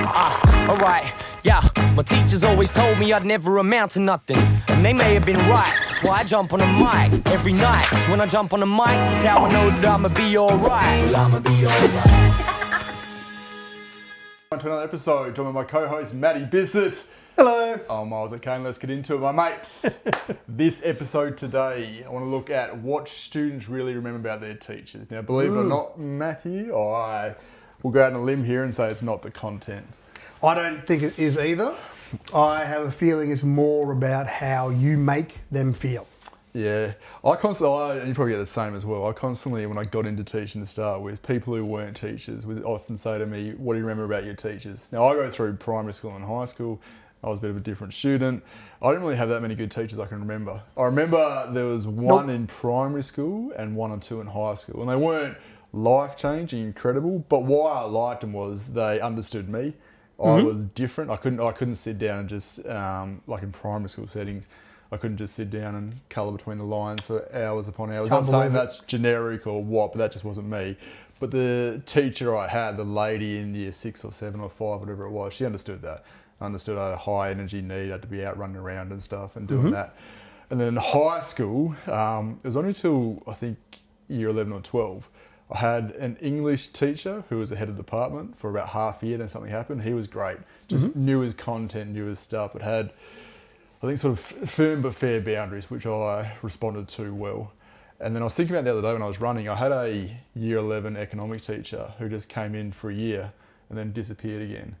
Alright, yeah. My teachers always told me I'd never amount to nothing, and they may have been right. That's why I jump on the mic every night. 'Cause when I jump on the mic, that's how I know that I'ma be alright. Well, I'ma be alright. On to another episode, joined by my co-host Matty Bissett. Hello. I'm Miles O'Kane. Let's get into it, my mate. This episode today, I want to look at what students really remember about their teachers. Now, believe it or not, Matthew, I will go out on a limb here and say it's not the content. I don't think it is either. I have a feeling it's more about how you make them feel. Yeah, and you probably get the same as well. I constantly, when I got into teaching to start with, people who weren't teachers would often say to me, what do you remember about your teachers? Now, I go through primary school and high school. I was a bit of a different student. I didn't really have that many good teachers I can remember. I remember there was one in primary school and one or two in high school. And they weren't life-changing, incredible, but why I liked them was they understood me. I was different. I couldn't sit down and just, like in primary school settings, I couldn't just sit down and colour between the lines for hours upon hours. Not saying that's generic or what, but that just wasn't me. But the teacher I had, the lady in year 6 or 7 or 5, whatever it was, she understood that. Understood I had a high energy need, I had to be out running around and stuff and doing that. And then in high school, it was only till I think year 11 or 12, I had an English teacher who was the head of department for about half a year, then something happened. He was great, just knew his content, knew his stuff, but had, I think, sort of firm but fair boundaries, which I responded to well. And then I was thinking about the other day when I was running, I had a year 11 economics teacher who just came in for a year and then disappeared again.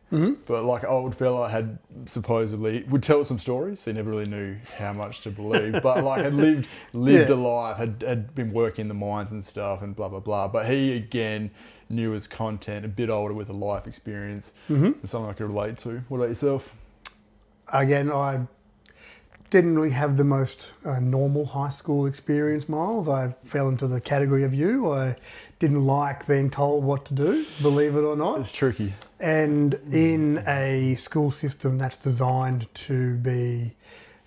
But like an old fella had supposedly, would tell some stories, so he never really knew how much to believe, but like had lived a life, had been working in the mines and stuff and blah, blah, blah. But he again knew his content, a bit older with a life experience, and something I could relate to. What about yourself? Again, I didn't really have the most normal high school experience, Miles. I fell into the category of you. I didn't like being told what to do, believe it or not. It's tricky. And in a school system that's designed to be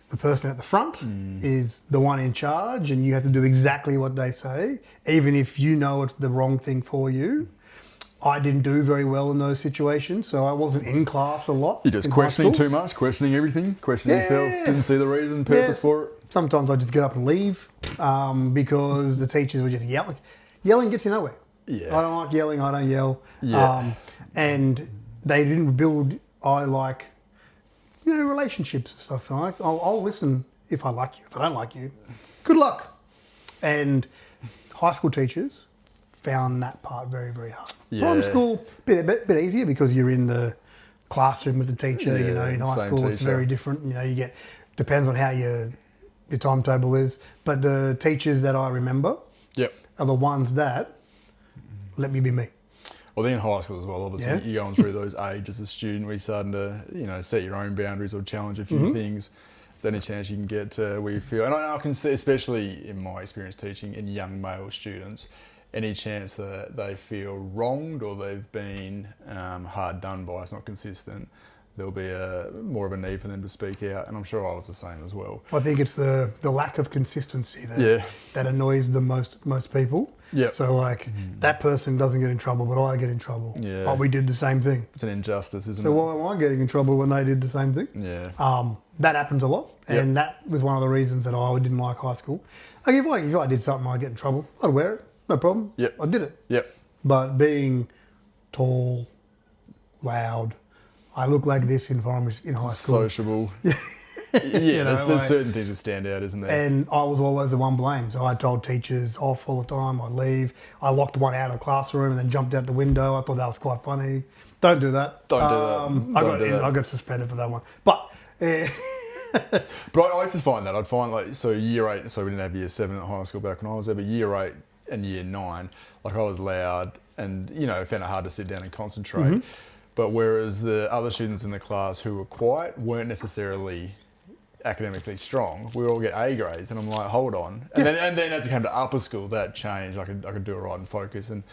the person at the front is the one in charge, and you have to do exactly what they say, even if you know it's the wrong thing for you. I didn't do very well in those situations, so I wasn't in class a lot. You're just questioning too much, questioning everything, questioning yourself, didn't see the reason, purpose for it. Sometimes I just get up and leave because the teachers were just yelling. Yelling gets you nowhere. Yeah. I don't like yelling, I don't yell. Yeah. And they didn't build, relationships and stuff. I'll listen if I like you. If I don't like you, good luck. And high school teachers found that part very, very hard. Yeah. Primary school, bit easier because you're in the classroom with the teacher. In high school it's very different. Depends on how your timetable is. But the teachers that I remember are the ones that let me be me. Well, then in high school as well, obviously, you're going through those ages as a student where you're starting to, set your own boundaries or challenge a few things. Is there any chance you can get to where you feel, and I can see, especially in my experience teaching in young male students, any chance that they feel wronged or they've been hard done by, it's not consistent, there'll be more of a need for them to speak out, and I'm sure I was the same as well. I think it's the lack of consistency that annoys the most people. Yeah. So that person doesn't get in trouble, but I get in trouble. Yeah. But we did the same thing. It's an injustice, isn't it? So why am I getting in trouble when they did the same thing? Yeah. That happens a lot, and that was one of the reasons that I didn't like high school. Like if I did something, I'd get in trouble. I'd wear it, no problem. Yep. I did it. Yep. But being tall, loud, I look like this in high school. Sociable. There's certain things that stand out, isn't there? And I was always the one blamed. So I told teachers off all the time. I'd leave. I locked one out of the classroom and then jumped out the window. I thought that was quite funny. Don't do that. Don't do that. I got suspended for that one. But but I used to find that. I'd find so year 8, so we didn't have year 7 at high school back when I was there, but year 8 and year 9, I was loud and, found it hard to sit down and concentrate. But whereas the other students in the class who were quiet weren't necessarily academically strong, we all get A grades, and I'm like, hold on. And then as it came to upper school, that changed. I could do it right and focus, and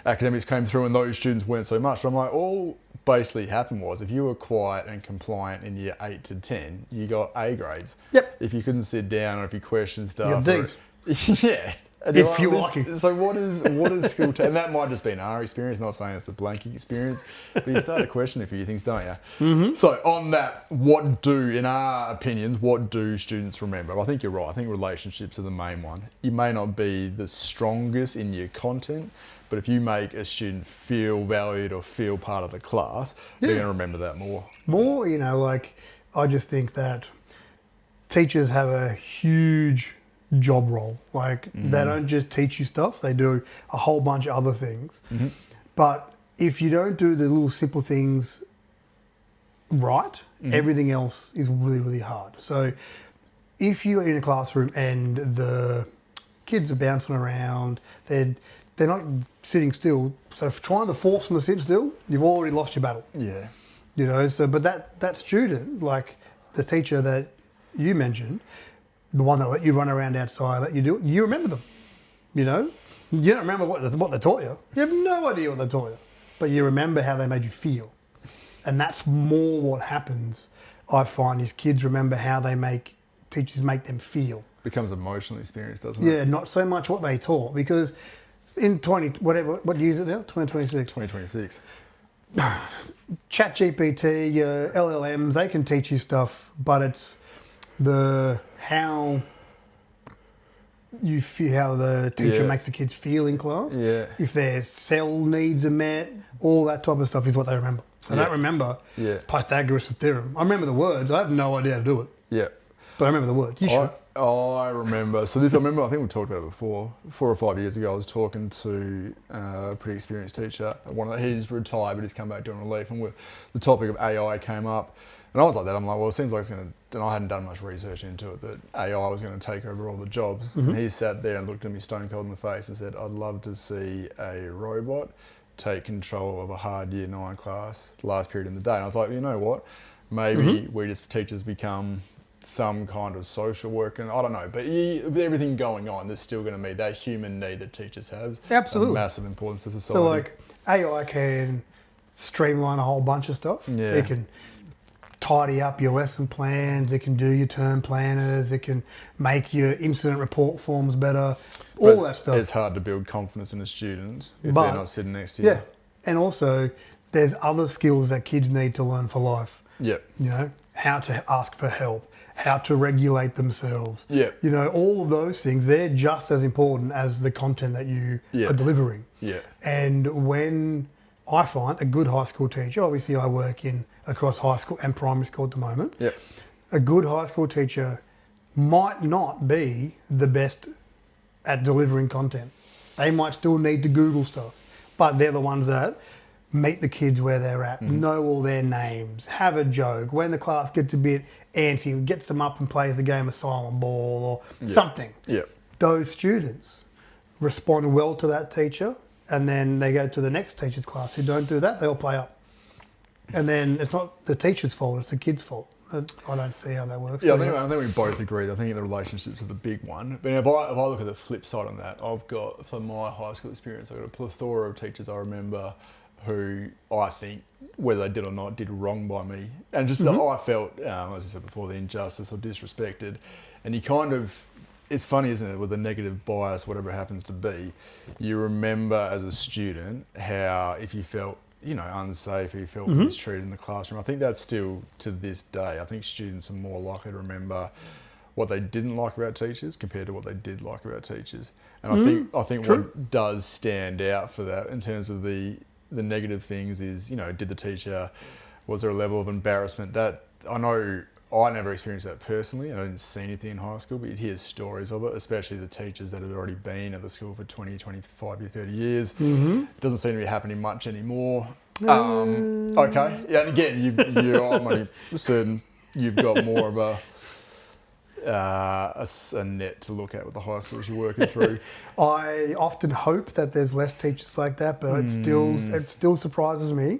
academics came through, and those students weren't so much. But I'm like, all basically happened was if you were quiet and compliant in year 8 to 10, you got A grades. Yep. If you couldn't sit down or if you questioned stuff, you got Ds. Yeah. And If you're lucky. So what is school? And that might just be an our experience. Not saying it's the blanket experience, but you start to question a few things, don't you? Mm-hmm. So on that, in our opinions, what do students remember? I think you're right. I think relationships are the main one. You may not be the strongest in your content, but if you make a student feel valued or feel part of the class, they're going to remember that more. More, like I just think that teachers have a huge job role. Like they don't just teach you stuff, they do a whole bunch of other things. Mm-hmm. But if you don't do the little simple things right, everything else is really, really hard. So if you're in a classroom and the kids are bouncing around, they're not sitting still. So trying to force them to sit still, you've already lost your battle. Yeah. But that student, like the teacher that you mentioned, the one that let you run around outside, let you do it, you remember them. You don't remember what they taught you. You have no idea what they taught you. But you remember how they made you feel. And that's more what happens, I find, is kids remember how teachers make them feel. Becomes an emotional experience, doesn't it? Yeah, not so much what they taught, because in what year is it now? 2026. 2026. ChatGPT, LLMs, they can teach you stuff, but it's how you feel, how the teacher makes the kids feel in class. Yeah. If their cell needs are met, all that type of stuff is what they remember. They don't remember Pythagoras' theorem. I remember the words. I have no idea how to do it. Yeah. But I remember the words. You should. I remember. So this, I remember, I think we talked about it before. 4 or 5 years ago, I was talking to a pretty experienced teacher. He's retired, but he's come back doing relief. And the topic of AI came up. And I was like that. I'm like, well, it seems like it's going to, and I hadn't done much research into it, that AI was going to take over all the jobs. Mm-hmm. And he sat there and looked at me stone cold in the face and said, I'd love to see a robot take control of a hard year 9 class last period in the day. And I was like, you know what? Maybe teachers become some kind of social worker, and I don't know, but with everything going on, there's still going to be that human need that teachers have. Absolutely. A massive importance to society. So like AI can streamline a whole bunch of stuff. Yeah. It can tidy up your lesson plans, it can do your term planners, it can make your incident report forms better, all that stuff. It's hard to build confidence in a student if they're not sitting next to you. Yeah, and also there's other skills that kids need to learn for life. Yep. How to ask for help, how to regulate themselves. Yep. All of those things, they're just as important as the content that you are delivering. Yeah. And when I find a good high school teacher, obviously I work across high school and primary school at the moment. Yep. A good high school teacher might not be the best at delivering content. They might still need to Google stuff, but they're the ones that meet the kids where they're at, know all their names, have a joke. When the class gets a bit antsy, gets them up and plays the game of silent ball or something. Yeah. Those students respond well to that teacher, and then they go to the next teacher's class who don't do that, they'll play up. And then it's not the teacher's fault, it's the kid's fault. I don't see how that works. Yeah, I think we both agree. I think the relationships are the big one. But if I look at the flip side on that, I've got, from my high school experience, I've got a plethora of teachers I remember who I think, whether they did or not, did wrong by me. And just that I felt, as I said before, the injustice or disrespected. And you kind of, it's funny, isn't it, with the negative bias, whatever it happens to be, you remember as a student how if you felt, unsafe, or you felt mistreated in the classroom. I think that's still to this day. I think students are more likely to remember what they didn't like about teachers compared to what they did like about teachers. And I think what does stand out for that in terms of the negative things is, did the teacher, was there a level of embarrassment? That I know I never experienced that personally, and I didn't see anything in high school, but you'd hear stories of it, especially the teachers that had already been at the school for 20, 25, 30 years. It doesn't seem to be happening much anymore. Okay, yeah, and again, I'm only certain you've got more of a net to look at with the high schools you're working through. I often hope that there's less teachers like that, but it still surprises me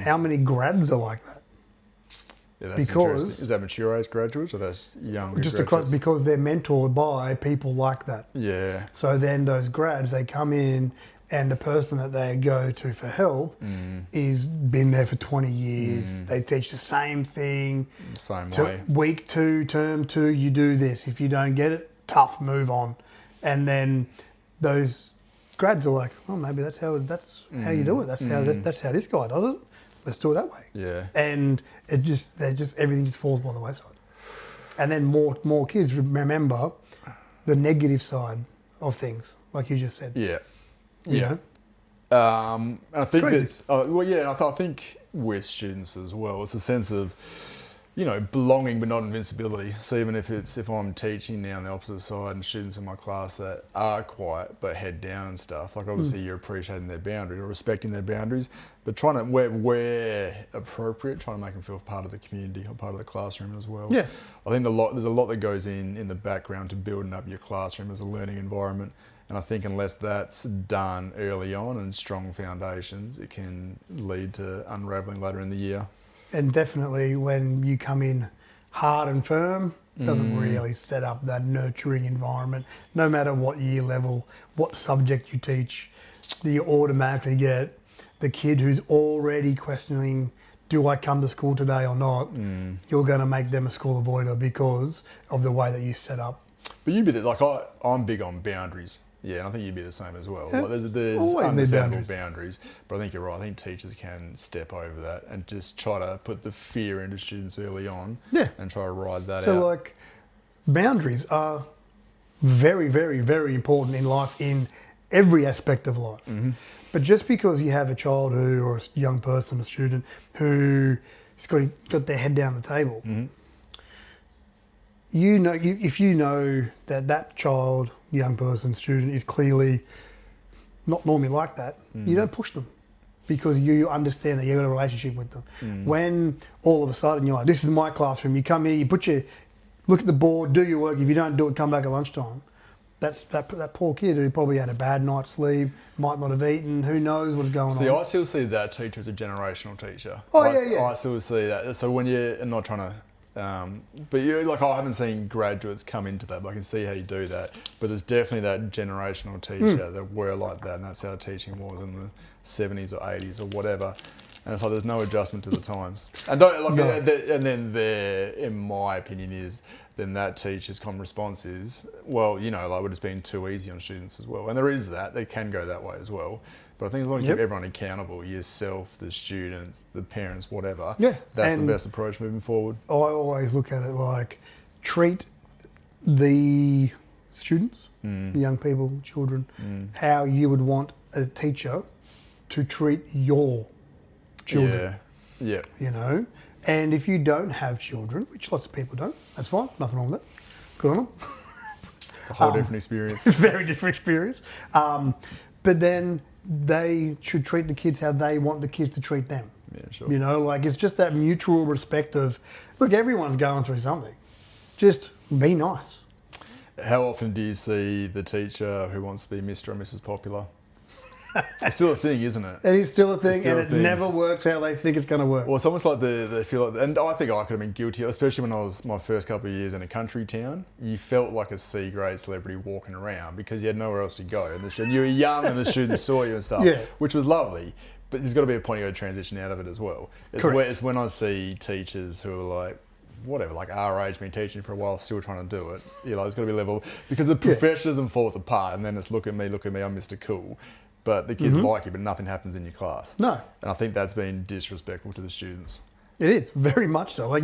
how many grads are like that. Yeah, that's interesting. Is that mature age graduates or that's younger just graduates? Because they're mentored by people like that. Yeah. So then those grads, they come in and the person that they go to for help is been there for 20 years. They teach the same thing. Same way. Week 2, term 2, you do this. If you don't get it, tough, move on. And then those grads are like, oh, maybe that's how you do it. That's how this guy does it. Let's do it that way. Yeah. And everything just falls by the wayside. And then more kids remember the negative side of things, like you just said. Yeah. You Yeah. know? And I think crazy. it's, and I think with students as well, it's a sense of, belonging but not invincibility. So even if I'm teaching now on the opposite side and students in my class that are quiet but head down and stuff, like obviously you're appreciating their boundaries or respecting their boundaries, but trying to, where appropriate, trying to make them feel part of the community or part of the classroom as well. Yeah. I think there's a lot that goes in the background to building up your classroom as a learning environment. And I think unless that's done early on and strong foundations, it can lead to unraveling later in the year. And definitely when you come in hard and firm, it doesn't really set up that nurturing environment. No matter what year level, what subject you teach, you automatically get the kid who's already questioning, do I come to school today or not? You're going to make them a school avoider because of the way that you set up. But you'd be like, I'm big on boundaries. Yeah, and I think you'd be the same as well. Yeah. Like there's Always need understandable boundaries, but I think you're right. I think teachers can step over that and just try to put the fear into students early on. Yeah. And try to ride that out. So like boundaries are very, very, very important in life, in every aspect of life. But just because you have a child or a young person, a student who's got their head down the table, if you know that child, young person, student is clearly not normally like that, you don't push them because you understand that you've got a relationship with them. When all of a sudden you're like, this is my classroom, you come here, look at the board, do your work. If you don't do it, come back at lunchtime. That poor kid who probably had a bad night's sleep, might not have eaten, who knows what's going on. See, I still see that teacher as a generational teacher. Yeah. I still see that. So when you're not trying to, but I haven't seen graduates come into that, but I can see how you do that. But there's definitely that generational teacher that were like that, and that's how teaching was in the 70s or 80s or whatever. And it's like there's no adjustment to the times. And in my opinion, then that teacher's common response is, well, we're just being too easy on students as well. And there is that. They can go that way as well. But I think as long as you keep everyone accountable, yourself, the students, the parents, whatever, that's the best approach moving forward. I always look at it like treat the students, young people, children, how you would want a teacher to treat your children. Yeah. And if you don't have children, which lots of people don't, that's fine, nothing wrong with that. Good on them. It's a whole different experience. Very different experience. But then they should treat the kids how they want the kids to treat them. Yeah, sure. It's just that mutual respect of, look, everyone's going through something. Just be nice. How often do you see the teacher who wants to be Mr. or Mrs. Popular? It's still a thing, isn't it? It is still a thing, and it never works how they think it's going to work. Well, it's almost like they feel like, and I think I could have been guilty, especially when I was my first couple of years in a country town. You felt like a C-grade celebrity walking around because you had nowhere else to go, and you were young, and the students saw you and stuff, which was lovely. But there's got to be a point you got to transition out of it as well. It's when I see teachers who are like, whatever, like our age, been teaching for a while, still trying to do it. There's got to be a level, because the professionalism falls apart, and then it's look at me, I'm Mr. Cool. But the kids like you, but nothing happens in your class. No. And I think that's been disrespectful to the students. It is, very much so. Like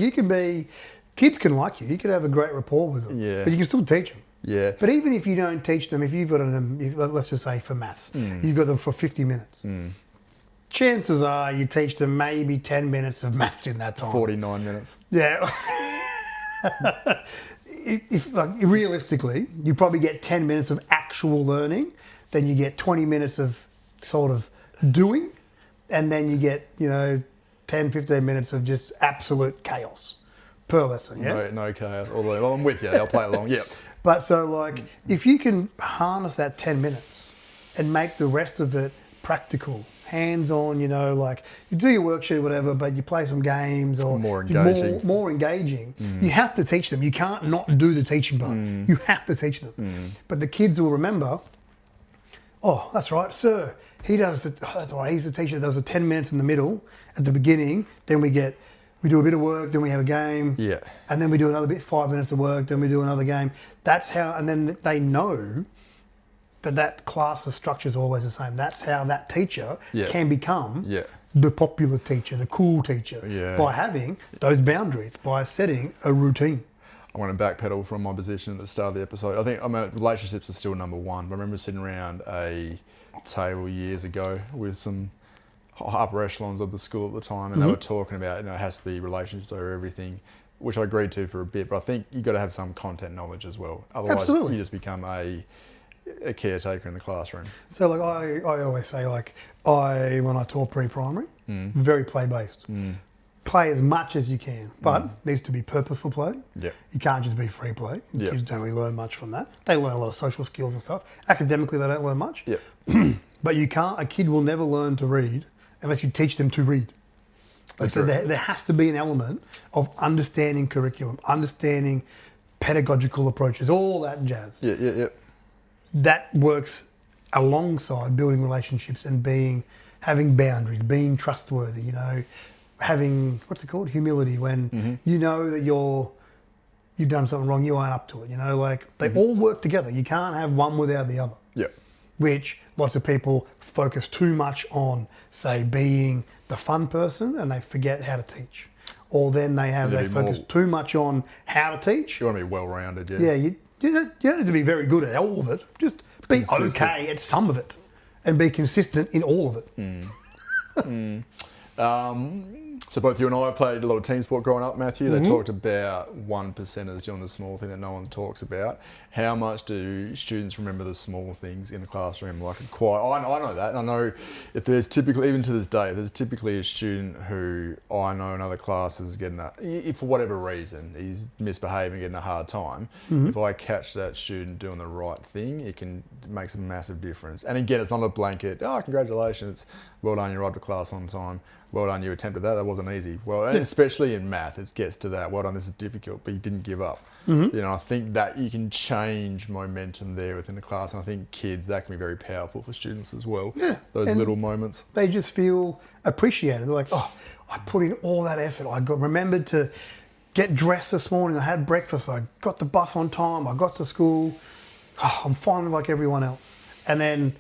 kids can like you. You could have a great rapport with them. Yeah. But you can still teach them. Yeah. But even if you don't teach them, if you've got them, let's just say for maths, you've got them for 50 minutes. Chances are you teach them maybe 10 minutes of maths in that time. 49 minutes. Yeah. Realistically, you probably get 10 minutes of actual learning. Then you get 20 minutes of sort of doing, and then you get, 10, 15 minutes of just absolute chaos per lesson. Yeah? No chaos. Well, I'm with you. I'll play along. Yeah. But so if you can harness that 10 minutes and make the rest of it practical, hands-on, you do your worksheet, whatever, but you play some games or more engaging. More engaging. You have to teach them. You can't not do the teaching part. You have to teach them. But the kids will remember, oh, that's right, sir. That's right. He's the teacher. There was a 10 minutes in the middle at the beginning. Then we do a bit of work. Then we have a game. Yeah. And then we do another bit, 5 minutes of work. Then we do another game. That's how. And then they know that class's structure is always the same. That's how that teacher Yeah. can become Yeah. the popular teacher, the cool teacher, Yeah. by having those boundaries, by setting a routine. I want to backpedal from my position at the start of the episode. I think relationships are still number one. But I remember sitting around a table years ago with some upper echelons of the school at the time, and they were talking about, it has to be relationships over everything, which I agreed to for a bit. But I think you've got to have some content knowledge as well. Otherwise, Absolutely. you just become a caretaker in the classroom. So like I always say, like when I taught pre-primary, very play-based. Play as much as you can, but needs to be purposeful play. Yeah. You can't just be free play. Yeah. Kids don't really learn much from that. They learn a lot of social skills and stuff. Academically, they don't learn much. Yeah. But a kid will never learn to read unless you teach them to read. So there has to be an element of understanding curriculum, understanding pedagogical approaches, all that jazz. Yeah. That works alongside building relationships and having boundaries, being trustworthy, having, what's it called? Humility, when you know that you've done something wrong, you aren't up to it, like they all work together. You can't have one without the other. Yeah. Which lots of people focus too much on, say, being the fun person, and they forget how to teach. Or then they focus too much on how to teach. You want to be well-rounded, yeah. Yeah, you don't need to be very good at all of it. Just be Consistent. okay at some of it, and be consistent in all of it. So both you and I played a lot of team sport growing up, Matthew. They talked about 1% doing the small thing that no one talks about. How much do students remember the small things in the classroom? I know that. And I know if there's typically, even to this day, there's typically a student who I know in other classes if for whatever reason he's misbehaving, getting a hard time. If I catch that student doing the right thing, it makes a massive difference. And again, it's not a blanket, congratulations, well done, you arrived at class on time. Well done, you attempted that. That wasn't easy. Well, and especially in math, it gets to that. Well done, this is difficult, but you didn't give up. I think that you can change momentum there within the class. And I think that can be very powerful for students as well. Yeah. Those little moments. They just feel appreciated. They're like, I put in all that effort. I remembered to get dressed this morning. I had breakfast. I got the bus on time. I got to school. I'm finally like everyone else. And then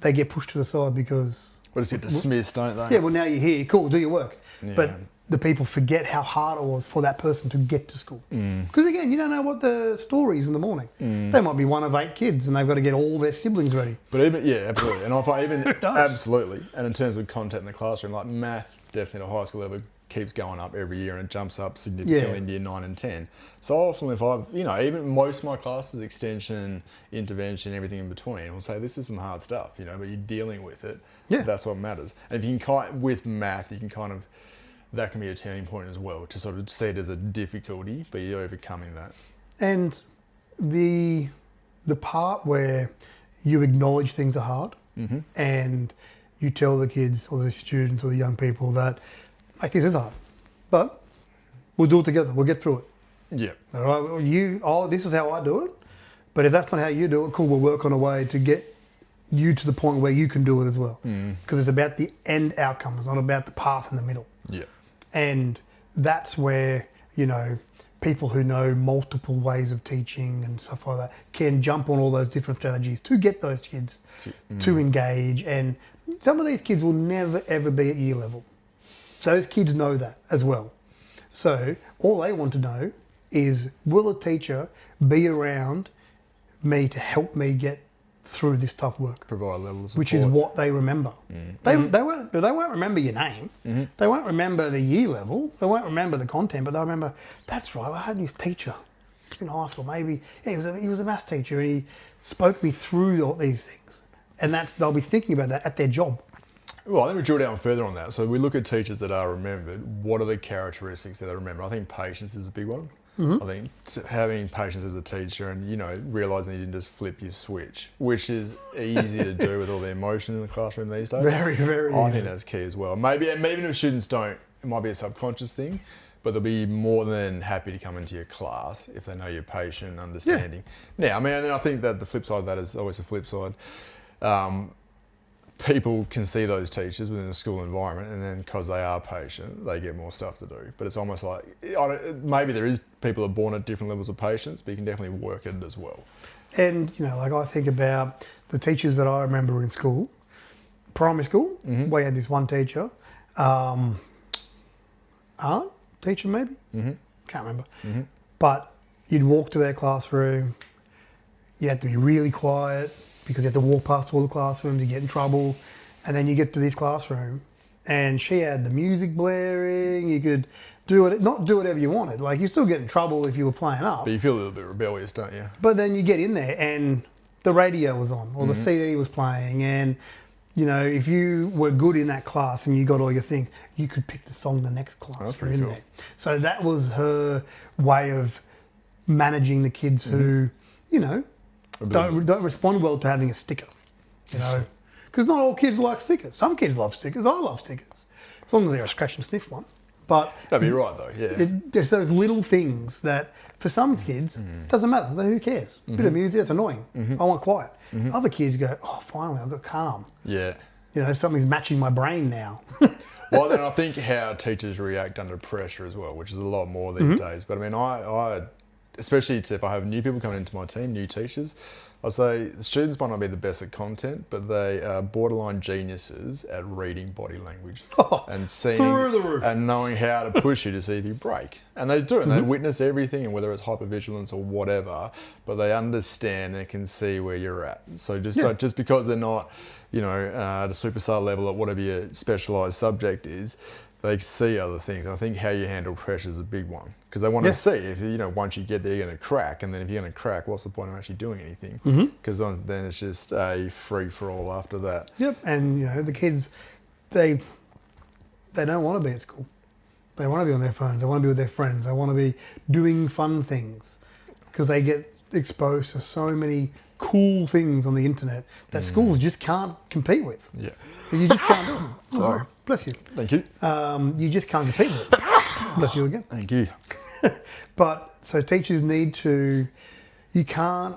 they get pushed to the side because... Well, just get dismissed, don't they? Yeah, well, now you're here. Cool, do your work. Yeah. But the people forget how hard it was for that person to get to school. Because again, you don't know what the story is in the morning. They might be one of 8 kids and they've got to get all their siblings ready. But absolutely. And absolutely. And in terms of content in the classroom, like math, definitely at a high school level, keeps going up every year and it jumps up significantly in year 9 and 10. So often if even most of my classes, extension, intervention, everything in between, will say this is some hard stuff, but you're dealing with it. Yeah. That's what matters. And if you can with math, you can that can be a turning point as well, to sort of see it as a difficulty, but you're overcoming that. And the part where you acknowledge things are hard and you tell the kids or the students or the young people that, this is hard, but we'll do it together. We'll get through it. Yeah. All right. This is how I do it. But if that's not how you do it, cool. We'll work on a way to get you to the point where you can do it as well. Because it's about the end outcome. It's not about the path in the middle. Yeah. And that's where, people who know multiple ways of teaching and stuff like that can jump on all those different strategies to get those kids to engage. And some of these kids will never, ever be at year level. Those kids know that as well. So all they want to know is, will a teacher be around me to help me get through this tough work? Provide levels of support. Which is what they remember. They won't remember your name. They won't remember the year level. They won't remember the content, but they'll remember, that's right, I had this teacher in high school, maybe he was a maths teacher and he spoke me through all these things. And they'll be thinking about that at their job. Well, let me drill down further on that. So we look at teachers that are remembered. What are the characteristics that they remember? I think patience is a big one. I think having patience as a teacher and, realising you didn't just flip your switch, which is easy to do with all the emotion in the classroom these days. Very, very I easy. think that's key as well. Maybe if students don't, it might be a subconscious thing, but they'll be more than happy to come into your class if they know you're patient and understanding. Now, and I think that the flip side of that is always a flip side. people can see those teachers within a school environment, and then because they are patient, they get more stuff to do. But it's almost like, maybe there is people are born at different levels of patience, but you can definitely work at it as well. And, like I think about the teachers that I remember in school, primary school, we had this one teacher, art teacher maybe? Can't remember. But you'd walk to their classroom, you had to be really quiet because you had to walk past all the classrooms, you get in trouble, and then you get to this classroom and she had the music blaring, you could not do whatever you wanted. Like, you still get in trouble if you were playing up. But you feel a little bit rebellious, don't you? But then you get in there and the radio was on or the CD was playing, and if you were good in that class and you got all your things, you could pick the song the next class. That's pretty cool. There. So that was her way of managing the kids who, don't respond well to having a sticker. Because not all kids like stickers. Some kids love stickers. I love stickers, as long as they're a scratch and sniff one. But that'd be right though. Yeah. There's those little things that for some kids doesn't matter. Who cares? Bit of music, that's annoying. I want quiet. Other kids go, oh, finally I got calm. Yeah. Something's matching my brain now. Well, then I think how teachers react under pressure as well, which is a lot more these days. But I mean, I especially if I have new people coming into my team, new teachers, I'll say the students might not be the best at content, but they are borderline geniuses at reading body language and seeing and knowing how to push you to see if you break. And they do, and they witness everything, and whether it's hypervigilance or whatever, but they understand and can see where you're at. So just because they're not, at a superstar level at whatever your specialised subject is, they see other things. And I think how you handle pressure is a big one, because they want to see if, once you get there, you're going to crack. And then if you're going to crack, what's the point of actually doing anything? Because then it's just a free-for-all after that. Yep. And, the kids, they don't want to be at school. They want to be on their phones. They want to be with their friends. They want to be doing fun things, because they get exposed to so many cool things on the internet that schools just can't compete with. Yeah. You just can't do it. Sorry. Bless you. Thank you. You just can't compete with it. Bless you again. Thank you. But so teachers need to. You can't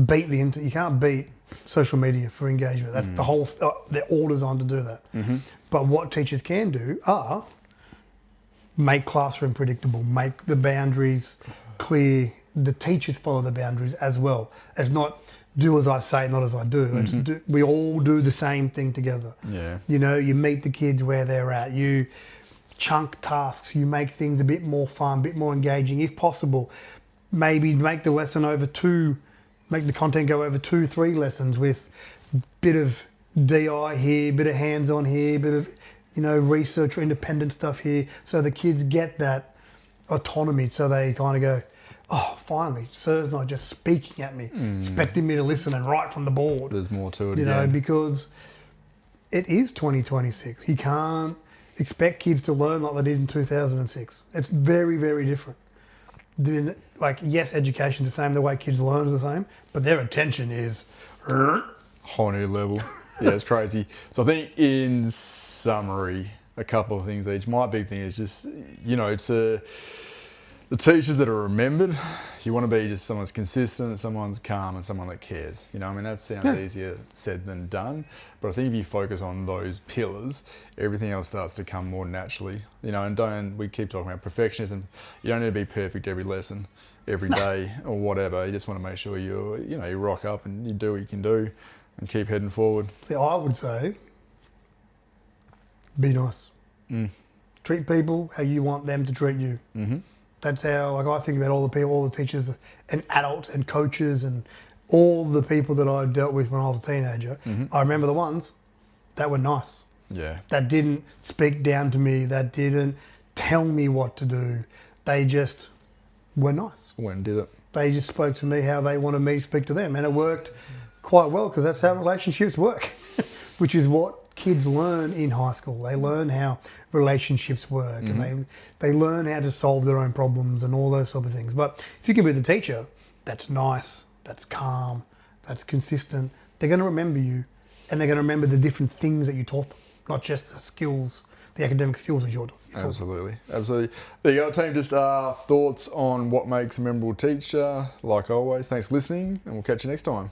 beat you can't beat social media for engagement. That's the whole. They're all designed to do that. But what teachers can do are make classroom predictable, make the boundaries clear. The teachers follow the boundaries as well. It's not do as I say, not as I do. We all do the same thing together. Yeah. You meet the kids where they're at. You chunk tasks. You make things a bit more fun, a bit more engaging. If possible, maybe make the lesson make the content go over 2-3 lessons with bit of DI here, bit of hands-on here, bit of, research or independent stuff here. So the kids get that autonomy. So they kind of go, oh, finally, sir's not just speaking at me, expecting me to listen and write from the board. There's more to it, because it is 2026. You can't expect kids to learn like they did in 2006. It's very, very different. Yes, education's the same, the way kids learn is the same, but their attention is... whole new level. Yeah, it's crazy. So I think in summary, a couple of things each. My big thing is just, it's the teachers that are remembered. You want to be just someone that's consistent, someone's calm, and someone that cares. That sounds easier said than done. But I think if you focus on those pillars, everything else starts to come more naturally. And we keep talking about perfectionism. You don't need to be perfect every lesson, every day, or whatever. You just want to make sure you rock up and you do what you can do and keep heading forward. See, I would say, be nice. Treat people how you want them to treat you. That's how, I think about all the teachers and adults and coaches and all the people that I dealt with when I was a teenager. I remember the ones that were nice. Yeah. That didn't speak down to me. That didn't tell me what to do. They just were nice. Went and did it. They just spoke to me how they wanted me to speak to them. And it worked quite well, because that's how relationships work, which is what kids learn in high school. They learn how relationships work, and they learn how to solve their own problems and all those sort of things. But if you can be the teacher that's nice, that's calm, that's consistent, they're going to remember you, and they're going to remember the different things that you taught them, not just the skills, the academic skills that you're doing. Absolutely. There you go, team. Just thoughts on what makes a memorable teacher. Like always, thanks for listening, and we'll catch you next time.